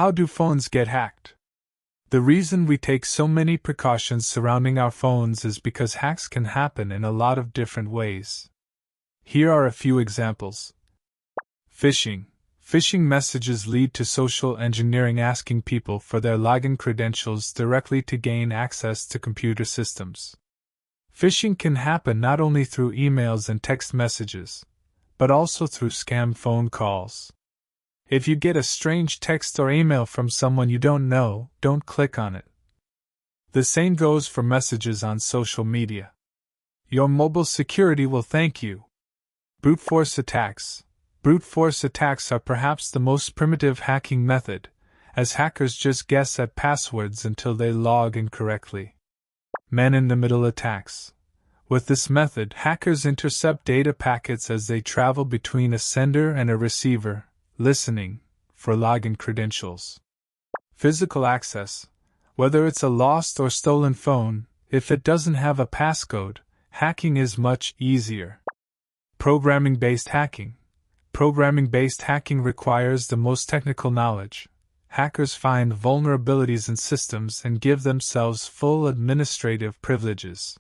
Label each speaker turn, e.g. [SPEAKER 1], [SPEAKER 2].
[SPEAKER 1] How do phones get hacked? The reason we take so many precautions surrounding our phones is because hacks can happen in a lot of different ways. Here are a few examples. Phishing. Phishing messages lead to social engineering asking people for their login credentials directly to gain access to computer systems. Phishing can happen not only through emails and text messages, but also through scam phone calls. If you get a strange text or email from someone you don't know, don't click on it. The same goes for messages on social media. Your mobile security will thank you. Brute force attacks. Brute force attacks are perhaps the most primitive hacking method, as hackers just guess at passwords until they log incorrectly. Man-in-the-middle attacks. With this method, hackers intercept data packets as they travel between a sender and a receiver, listening for login credentials. Physical access. Whether it's a lost or stolen phone, if it doesn't have a passcode, hacking is much easier. Programming-based hacking. Programming-based hacking requires the most technical knowledge. Hackers find vulnerabilities in systems and give themselves full administrative privileges.